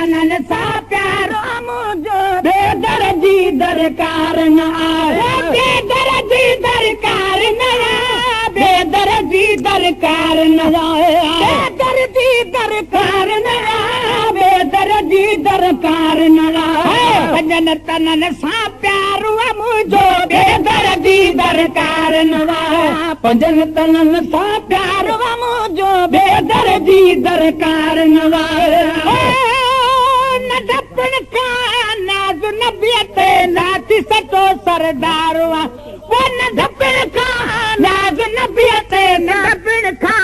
तनन सा प्यारो मुझो बेदर्दी दरकार न आए बेदर्दी दरकार न आए बेदर्दी दरकार न आए बेदर्दी दरकार न आए बेदर्दी दरकार न आए भजन तनन सा प्यारो मुझो बेदर्दी दरकार न आए भजन तनन सा प्यारो मुझो बेदर्दी दरकार न आए न डपण का नाज़ नबियते नाती सतो सरदारवा वो न डपण का नाज़ नबियते न डपण का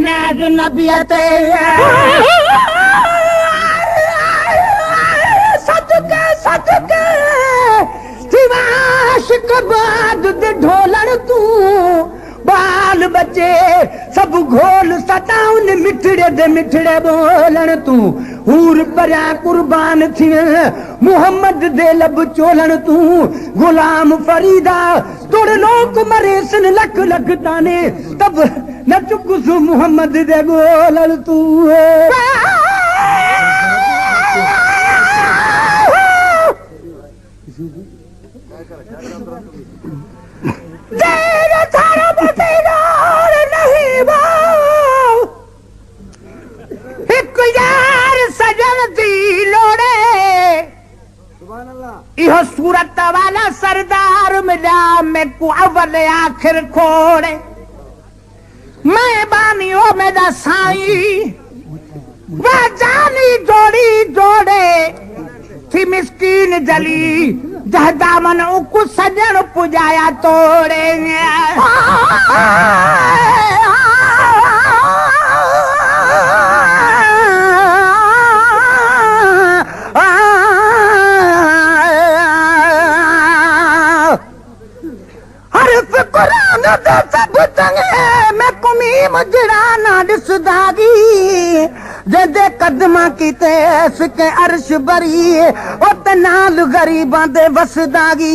नाज़ नबियते सदके सिवाश कबाद दे ढोलण तू बाल बच्चे सब घोल सताउन मिठड़े दे मिठड़े बोलण तू हूर परया कुर्बान थी मोहम्मद दे लब चोलण तू गुलाम फरीदा तोड़ लोक मरेसन लख लख ताने तब न चुकुसु मोहम्मद दे गोलण तू इहो सूरत वाला सरदार मिला मैं को अवल आखिर खोड़े मैं बानियो मेरा साई वह जानी जोड़ी जोड़े थी मिस्कीन जली जहदामन उकु सजन पुजाया तोड़े सब चंगे मैं कुमी मुजरा ना दिसदागी जदे कदमा कीते इसके अर्श बरी उत नाल गरीबां दे वसदागी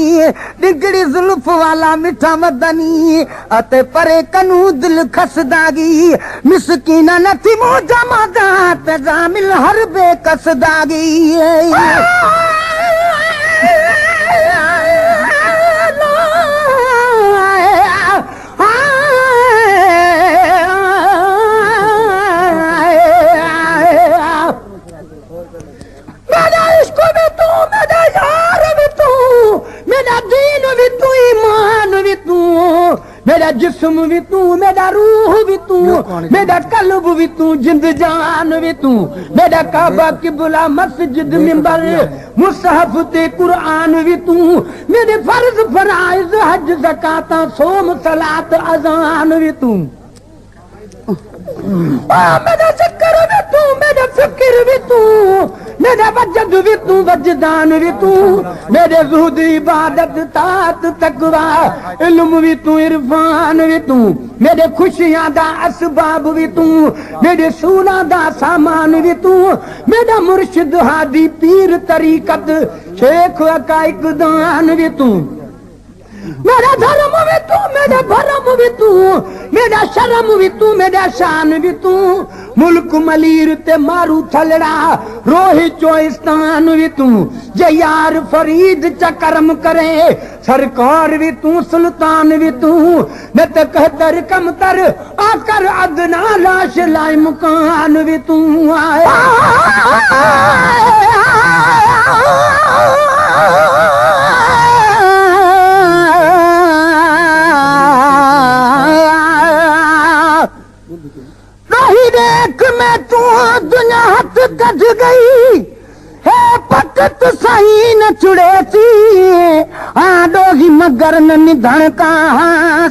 डिगड़ी जुल्फ वाला मिठा मदनी अते परे कनू दिल खसदागी मिसकीना नथी मोजा मादा ते जामिल हर बेकसदागी मेरा जिस्म भी तू मेरा रूह भी तू मेरा कल्ब भी तू जिंद जान भी तू मेरा काबा किबला मस्जिद मिंबर मुसहफ ते कुरान भी तू मेरे फर्ज फराइज हज ज़कात सोम सलात अज़ान भी तू मेरा जिक्र भी तू मेरा फिक्र भी तू मेरा वजद भी तू वजदान भी तू मेरे ज़ुहद इबादत तात तकवा इल्म भी तू इरफान भी तू मेरे खुशियां दा असबाब भी तू मेरे सूना दा सामान भी तू मेरा मुर्शिद हादी पीर तरीकत शेख अकाइक दान भी तू मेरा धर्म भी तू मेरा भरम भी तू मेरा शर्म भी तू मेरा शान भी तू मुल्क मलीर ते मारू थलड़ा रोही चोइस्तान भी तू जे यार फरीद च करम करे सरकार भी तू सुल्तान भी तू न त कहतर कमतर आकर अदना लाश लाई मुकान भी तू देख मैं तू दुनिया हाथ कट गई है पकत सही न चुड़े थी डोही मगर न निधन का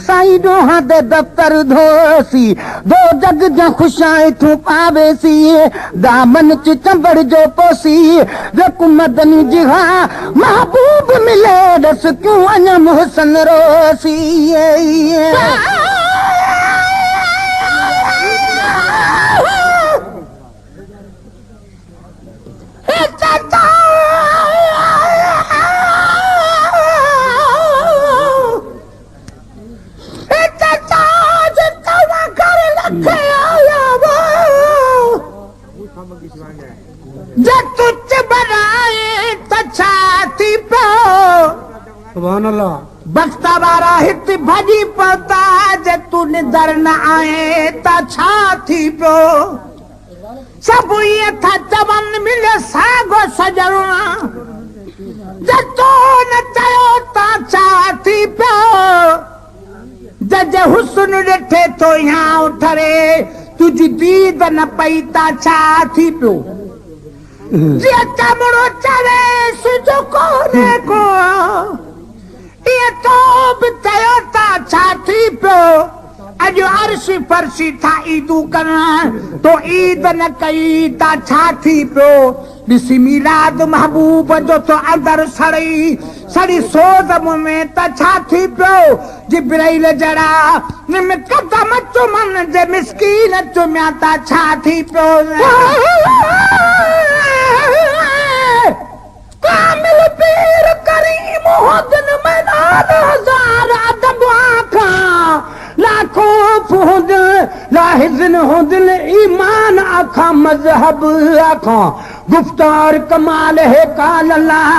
साई डोहा दे दफ्तर धोसी दो जग जा खुशाई तू पावे सी दामन च चंबड़ जो पोसी रक मदनी जिहा महबूब मिले दस क्यों अन मोहसन रोसी जब तू सुभान अल्लाह। बख्ता वारा हित भजी पता जे तू निदर न आए ता छा थी पियो सब ये था चवन मिले सागो सजणा जे तो न चयो ता छा थी पियो जज हुस्न ॾिठे तो यहाँ उठरे तुझी दीद न पई ता छा थी पियो जे चमड़ो चवे सुजो कोने को ये तो बितायो ता छा थी पियो अॼु अर्शी फर्शी था ईदू करणा तो ईद न कई ता छा थी पियो ॾिसी मीलाद महबूब जो तो अंदर सड़ी सोज़ में ता छा थी पियो जिब्राइल जड़ा निम कदम चुमन जे मिस्कीन चुमिया ता छा थी पियो कामिल पीर करीम हुदन मैदान हजार अदब आखा लाखों फुद लाहिज़न हुदन ईमान आखा मजहब आखा गुफ्तार कमाल है काल अल्लाह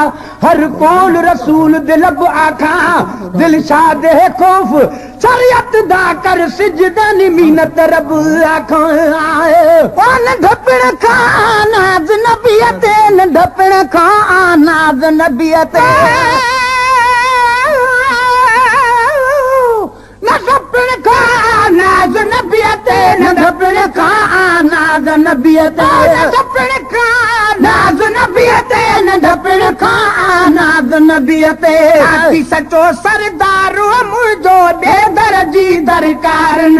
हर कौल रसूल दिलब आखा दिल शाद है खौफ शरीयत दा कर सिजदा निमीनत रब आखा न ढपण खां नाज़ नबियत न ढपण खां नाज़ नबियत न ढपण खां नाज़ नबियत न ढपण खां नाज़ नबियत न ढपण खां नाज़ नबियत न ढपण खां नाज़ नबियत साथी सचो सरदार मुंहिंजो बेदर जी दरकार न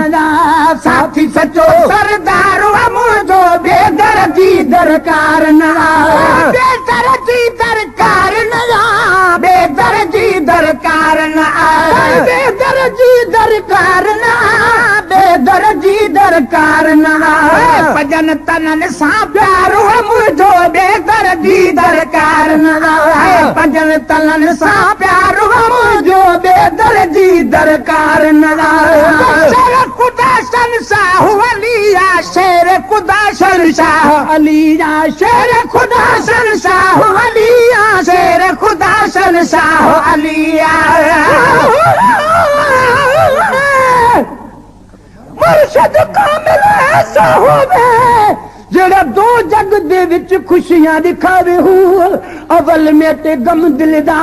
साथी सचो सरदार मुंहिंजो बेदर जी दरकार न बेदर जी दरकार न बेदर जी दरकार न बेदर जी दरकार न बेदर जी दरकार न भजन तनन सां प्यारो मुंहिंजो बेदर जी दरकार न भजन तनन सां प्यारो मुंहिंजो बेदर जी दरकार न शेर खुदा शनशाह अलिया शेर खुदा शनशाह अलिया शेर खुदा शनशाह अलिया शेर खुदा शनशाह अलिया मुर्शिद कामिल ऐसा होवे जेड़ा दो जग दे विच खुशियां दिखावे हूं अवल में ते गम दिल दा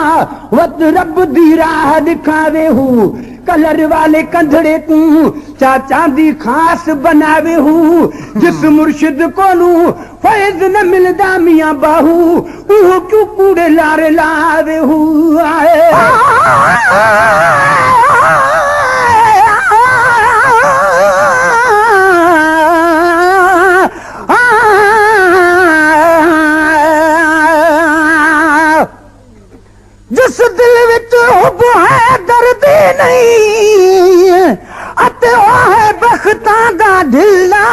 वत रब दी राह दिखावे हूं कलर वाले कंधड़े तू चाचा दी खास बनावे हूं जिस मुर्शिद को नू फैज न मिलदा मियां बाहू वो क्यों कूड़े लारे लावे हूं जिस दिल विच हुब है दर्द नहीं अते ओ है बख्तां दा ढिला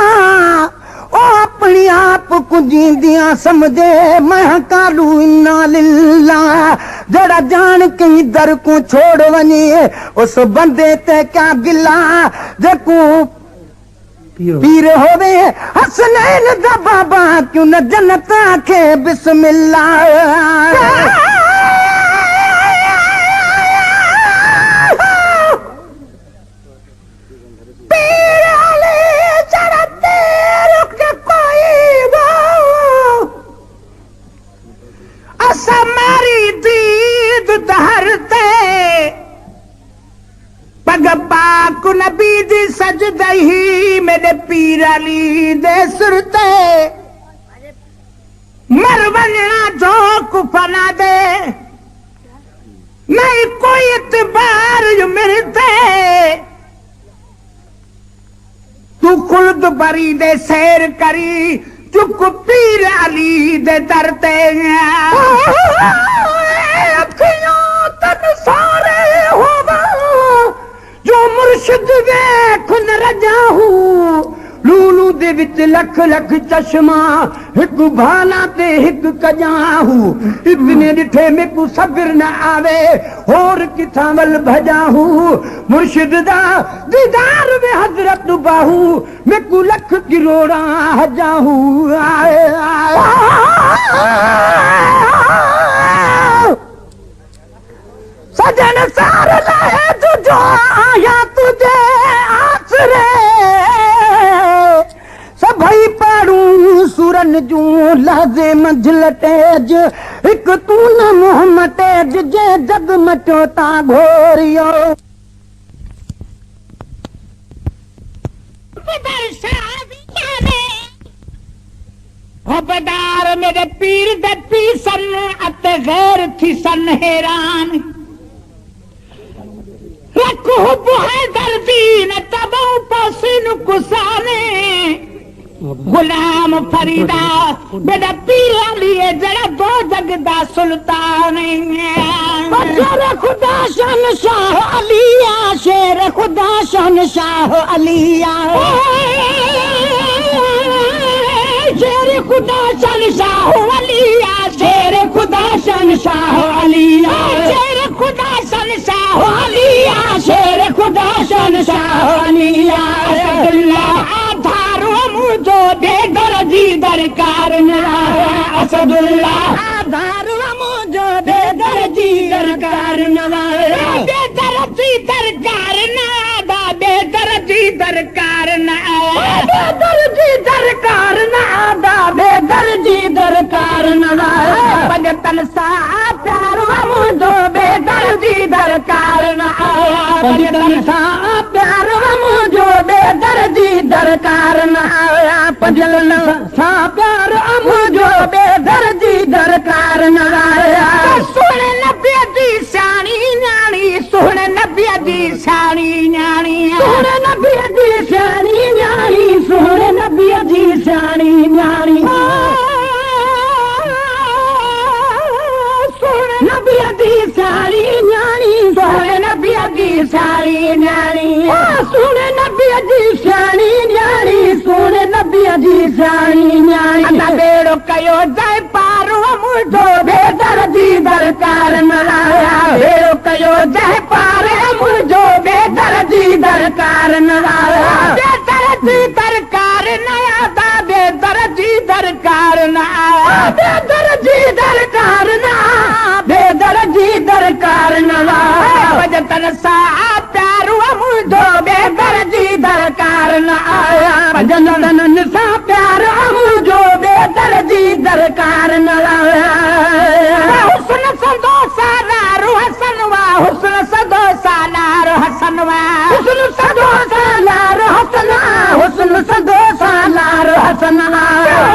ओ अपनी आप को जींदियां समझे मैं कालू इन्ना लिल्ला जड़ा जान कहीं दर को छोड़ वने उस बंदे ते क्या गिला जेको पीर होवे हसनैन दा बाबा क्यों न जन्नत आखे बिस्मिल्लाह पग पाक नबी दी सजदही मेरे पीर अली दे सुर ते मर वञणा जो कुफना दे नहीं कोई इतबार जो मेरे ते तू खुल्द बरी दे सैर करी चुक पीर अली दे दर ते अखियां तन सारे होवा जो मुर्शिद वेख न रजाहू लूलू दे विच लख लख चश्मा हिक भाला ते हिक कजाहू इतने डिठे में को सब्र न आवे और किथा वल भजाहू मुर्शिद दा दीदार में हजरत बाहू में को लख किरोड़ा हजाहू सजन सार लाहे तुझो आया तुझे आसरे सभई पाड़ू सुरन जूं लहज़े मंझिल तेज हिक तू न मुंहुं तेज जे जग मटियो ता घोरियो बदार मेरे पीर दे पी सन अते गैर थी सन हैरान रखो है दर्दी न तबो पसीन कुसाने गुलाम फरीदा मेरा पीर लिए जरा दो जगदा सुल्तान शेर खुदा शन शाह अलिया शेर खुदा शन शाह अलिया शेर खुदा शन शाह अलिया शेर खुदा शन शाह अलिया शेर खुदा शन शाह अलिया शेर खुदा शन शाह अलिया आधारो मुझो बेदर जी दरकार न असदुल्ला आधारो मुझो बेदर जी दरकार न बेदर जी दरकार न बेदर जी दरकार न बेदर जी दरकार न बेदर जी दरकार न पंजतन सा प्यारो मुझो बेदर जी दरकार न पंजतन सा प्यारो मुझो बेदर जी दरकार न पंजतन सा प्यार मुझो बेदर जी दरकार न सुन नबी जी शानी न्याणी सुन नबी जी शानी न्याणी सुन नबी जी शानी न्याणी सुन नबी जी शानी न्याणी सुन नबी जी शानी न्याणी सुन नबी जी शानी न्याणी सुन नबी जी शानी न्याणी सुन नबी जी शानी न्याणी अता बेड़ो कयो जाए पारो मुझो बेदर जी दरकार न लाया बेड़ो कयो जाए पारे मुझो बेदर जी दरकार न लाया बेदर जी दरकार न आदा बेदर जी दरकार न बेदर जी दरकार न बेदर जी दरकार न लाया भजतन सा प्यारो मुझो बेदर जी दरकार न आया भजतन सा प्यारो मुझो बेदर जी दरकार न लाया हुस्न सदो सालारो हसनवा हुस्न सदो सालारो हसनवा हुस्न सदो सालारो हसना हुस्न सदो सालारो हसना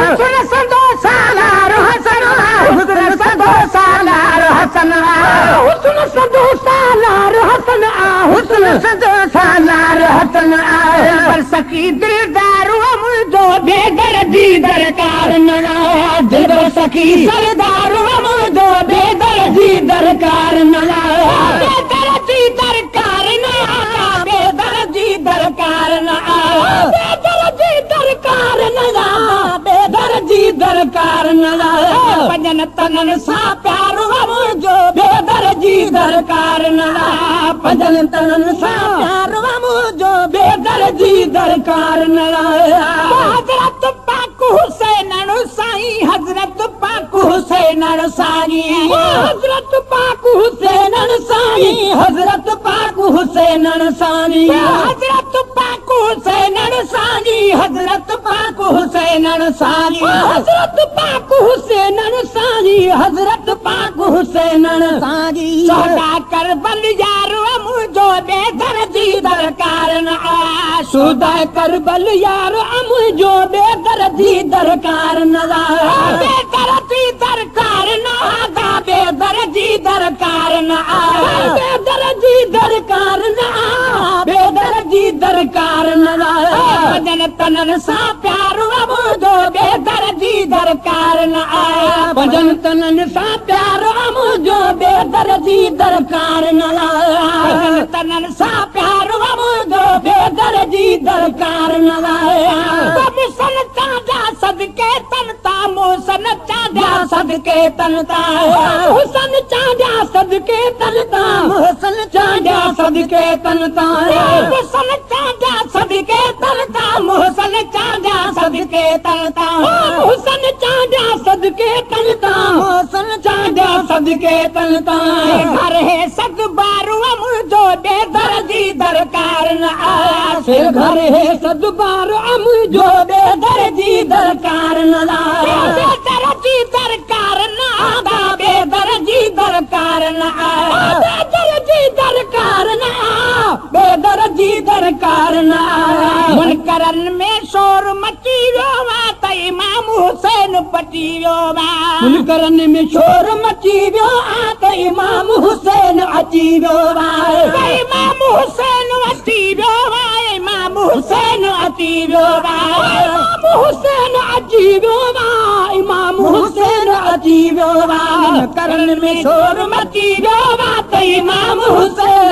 हुस्न सदो सालारो हसना हुस्न सदो सालारो हसना हुस्न सदो सालारो हसना हुस्न सदो सालारो हसना पर सकी दिलदारो मुझो बेदर जी दरकार न दिल सकी सरदारो मुझो बेदर जी दरकार न बेदर जी दरकार न बेदर जी दरकार न बेदर जी दरकार न बेदर जी दरकार न भजन तनन सा प्यारो मुझो बेदर जी दरकार न भजन तनन सा प्यारो मुझो बेदर जी दरकार न हजरत पाक हुसैन साईं हजरत पाक हुसैन साईं हजरत पाक हुसैन साईं हजरत पाक हुसैन साईं हजरत पाक हुसैन साईं हजरत पाक हुसैन साईं हजरत पाक हुसैन साईं हजरत पाक हुसैन साईं सौदा करबल यारो मुझो बेदर जी दरकार न सौदा करबल यारो मुझो बेदर जी दरकार न बेदर जी दरकार न बेदर जी दरकार न बेदर जी दरकार न बेदर जी दरकार न भजन तनन सा प्यारो मुझो बेदर जी दरकार न भजन तनन सा प्यारो मुझो बेदर जी दरकार न भजन तनन सा प्यारो मुझो बेदर जी दरकार न मुसन चांदा सदके तनता मोसन चांदा सदके तनता हुसन चांदा सदके तनता मोसन चांदा सदके तनता हुसन चांदा सदके तनता मोसन चांदा सदके तनता हुसन चांदा सदके तनता मोसन चांदा सदके तनता घर है सद से घर है सदबार अम जो बेदर जी दरकार ना बेदर जी दरकार ना बेदर जी दरकार ना बेदर जी दरकार ना बेदर जी दरकार ना मुनकरन में शोर मची वियो वा त इमाम हुसैन पटी वियो वा मुनकरन में शोर मची वियो आ त इमाम हुसैन अची वियो वा इमाम हुसैन अची वियो वा इमाम हुसैन अची वियो वा इमाम हुसैन अची वियो वा इमाम हुसैन अची वियो वा मुनकरन में शोर मची वियो वा त इमाम हुसैन